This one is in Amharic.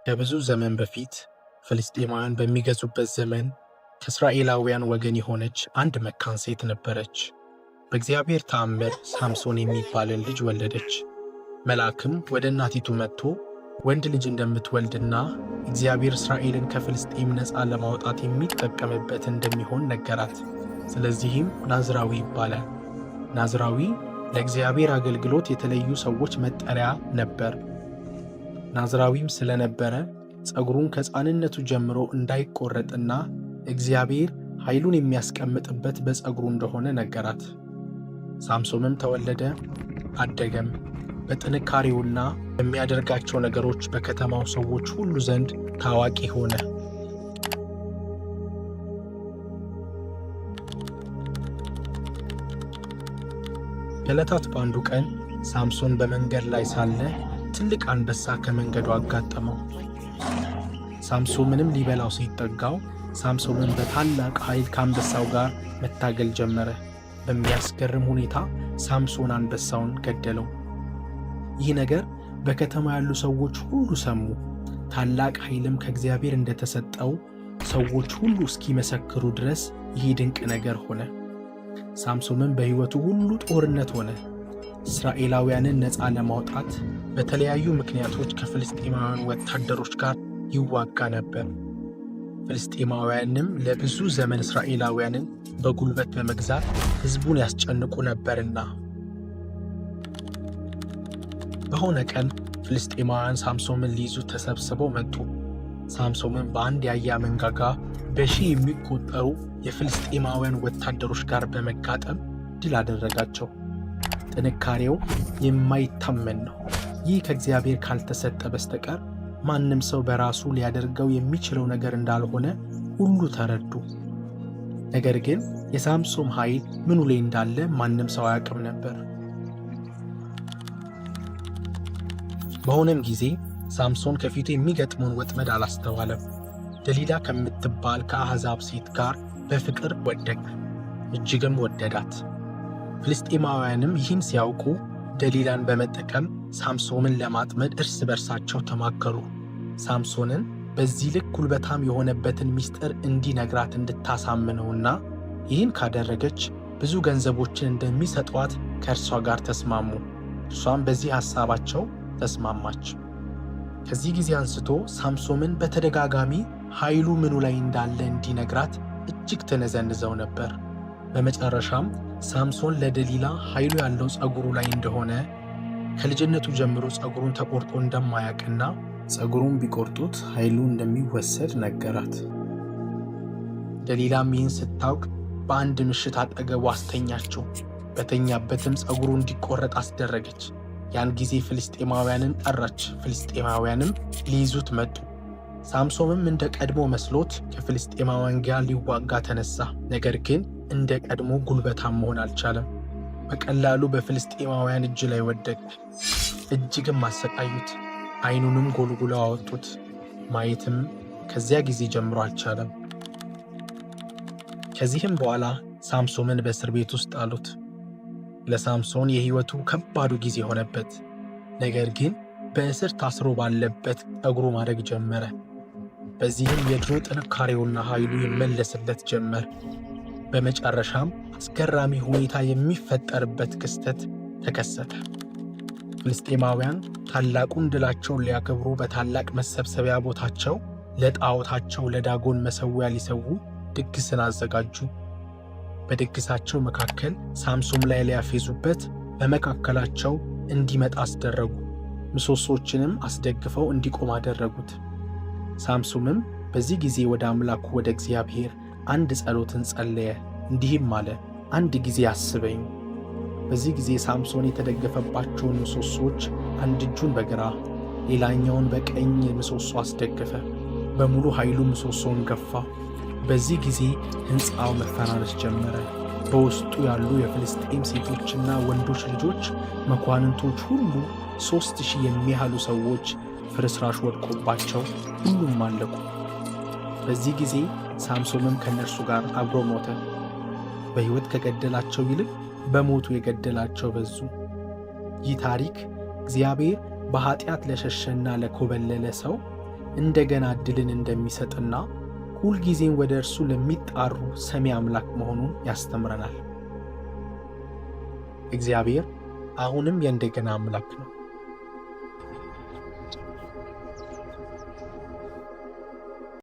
ከብዙ ዘመን በፊት ፍልስጤማውያን በሚገዙበት ዘመን ከእስራኤላውያን ወገን የሆነች አንድ መካን ሴት ነበረች። በእግዚአብሔር ተአምር ሳምሶን የሚባልን ልጅ ወለደች። መልአክም ወደ እናቲቱ መጥቶ ወንድ ልጅ እንደምትወልድና እግዚአብሔር እስራኤልን ከፍልስጤም ነፃ ለማውጣት የሚጠቀምበት እንደሚሆን ነገራት። ስለዚህም ናዝራዊ ይባላል። ናዝራዊ ለእግዚአብሔር አገልግሎት የተለዩ ሰዎች መጠሪያ ነበር። ናዝራዊም ስለነበረ ጸጉሩን ከሕፃንነቱ ጀምሮ እንዳይቆረጥና እግዚአብሔር ኃይሉን የሚያስቀምጥበት በጸጉሩ እንደሆነ ነገራት። ሳምሶንም ተወለደ፣ አደገም። በጥንካሬውና በሚያደርጋቸው ነገሮች በከተማው ሰዎች ሁሉ ዘንድ ታዋቂ ሆነ። ከዕለታት በአንዱ ቀን ሳምሶን በመንገድ ላይ ሳለ ትልቅ አንበሳ ከመንገዱ አጋጠመው። ሳምሶንም ሊበላው ሲጠጋው ሳምሶንን በታላቅ ኃይል ከአንበሳው ጋር መታገል ጀመረ። በሚያስገርም ሁኔታ ሳምሶን አንበሳውን ገደለው። ይህ ነገር በከተማ ያሉ ሰዎች ሁሉ ሰሙ። ታላቅ ኃይልም ከእግዚአብሔር እንደተሰጠው ሰዎች ሁሉ እስኪመሰክሩ ድረስ ይህ ድንቅ ነገር ሆነ። ሳምሶንም በሕይወቱ ሁሉ ጦርነት ሆነ። እስራኤላውያንን ነፃ ለማውጣት በተለያዩ ምክንያቶች ከፍልስጤማውያን ወታደሮች ጋር ይዋጋ ነበር። ፍልስጤማውያንም ለብዙ ዘመን እስራኤላውያንን በጉልበት በመግዛት ሕዝቡን ያስጨንቁ ነበርና። በሆነ ቀን ፍልስጤማውያን ሳምሶንን ሊይዙ ተሰብስበው መጡ። ሳምሶንን በአንድ የአህያ መንጋጋ በሺህ የሚቆጠሩ የፍልስጤማውያን ወታደሮች ጋር በመጋጠም ድል አደረጋቸው። ጥንካሬው የማይታመን ነው። ይህ ከእግዚአብሔር ካልተሰጠ በስተቀር ማንም ሰው በራሱ ሊያደርገው የሚችለው ነገር እንዳልሆነ ሁሉ ተረዱ። ነገር ግን የሳምሶን ኃይል ምኑ ላይ እንዳለ ማንም ሰው አያውቅም ነበር። በሆነም ጊዜ ሳምሶን ከፊቱ የሚገጥመውን ወጥመድ አላስተዋለም። ደሊላ ከምትባል ከአሕዛብ ሴት ጋር በፍቅር ወደቀ፣ እጅግም ወደዳት። ፍልስጤማውያንም ይህን ሲያውቁ ደሊላን በመጠቀም ሳምሶንን ለማጥመድ እርስ በርሳቸው ተማከሩ። ሳምሶንን በዚህ ልክ ጉልበታም የሆነበትን ምስጢር እንዲነግራት እንድታሳምነውና ይህን ካደረገች ብዙ ገንዘቦችን እንደሚሰጧት ከእርሷ ጋር ተስማሙ። እርሷም በዚህ ሐሳባቸው ተስማማች። ከዚህ ጊዜ አንስቶ ሳምሶንን በተደጋጋሚ ኃይሉ ምኑ ላይ እንዳለ እንዲነግራት እጅግ ተነዘንዘው ነበር። በመጨረሻም ሳምሶን ለደሊላ ኃይሉ ያለው ጸጉሩ ላይ እንደሆነ፣ ከልጅነቱ ጀምሮ ጸጉሩን ተቆርጦ እንደማያውቅና ጸጉሩን ቢቆርጡት ኃይሉ እንደሚወሰድ ነገራት። ደሊላም ይህን ስታውቅ በአንድ ምሽት አጠገቡ አስተኛችው። በተኛበትም ጸጉሩ እንዲቆረጥ አስደረገች። ያን ጊዜ ፍልስጤማውያንን ጠራች። ፍልስጤማውያንም ሊይዙት መጡ። ሳምሶንም እንደ ቀድሞ መስሎት ከፍልስጤማውያን ጋር ሊዋጋ ተነሳ። ነገር ግን እንደ ቀድሞ ጉልበታም መሆን አልቻለም። በቀላሉ በፍልስጤማውያን እጅ ላይ ወደቀ። እጅግም አሰቃዩት። ዓይኑንም ጎልጉለው አወጡት። ማየትም ከዚያ ጊዜ ጀምሮ አልቻለም። ከዚህም በኋላ ሳምሶንን በእስር ቤት ውስጥ ጣሉት። ለሳምሶን የሕይወቱ ከባዱ ጊዜ ሆነበት። ነገር ግን በእስር ታስሮ ባለበት ጠጉሩ ማደግ ጀመረ። በዚህም የድሮ ጥንካሬውና ኃይሉ ይመለስለት ጀመር። በመጨረሻም አስገራሚ ሁኔታ የሚፈጠርበት ክስተት ተከሰተ። ፍልስጤማውያን ታላቁን ድላቸውን ሊያከብሩ በታላቅ መሰብሰቢያ ቦታቸው ለጣዖታቸው ለዳጎን መሠዊያ ሊሰዉ ድግስን አዘጋጁ። በድግሳቸው መካከል ሳምሶን ላይ ሊያፌዙበት በመካከላቸው እንዲመጣ አስደረጉ። ምሰሶችንም አስደግፈው እንዲቆም አደረጉት። ሳምሶንም በዚህ ጊዜ ወደ አምላኩ ወደ እግዚአብሔር አንድ ጸሎትን ጸለየ፣ እንዲህም አለ፣ አንድ ጊዜ አስበኝ። በዚህ ጊዜ ሳምሶን የተደገፈባቸውን ምሰሶች አንድ እጁን በግራ ሌላኛውን በቀኝ ምሰሶ አስደገፈ። በሙሉ ኃይሉ ምሰሶውን ገፋ። በዚህ ጊዜ ሕንፃው መፈራረስ ጀመረ። በውስጡ ያሉ የፍልስጤም ሴቶችና ወንዶች ልጆች፣ መኳንንቶች ሁሉ 3000 የሚያህሉ ሰዎች ፍርስራሽ ወድቆባቸው ሁሉም አለቁ። በዚህ ጊዜ ሳምሶንም ከእነርሱ ጋር አብሮ ሞተ። በሕይወት ከገደላቸው ይልቅ በሞቱ የገደላቸው በዙ። ይህ ታሪክ እግዚአብሔር በኃጢአት ለሸሸና ለኮበለለ ሰው እንደገና ዕድልን እንደሚሰጥና ሁልጊዜም ወደ እርሱ ለሚጣሩ ሰሚ አምላክ መሆኑን ያስተምረናል። እግዚአብሔር አሁንም የእንደገና አምላክ ነው።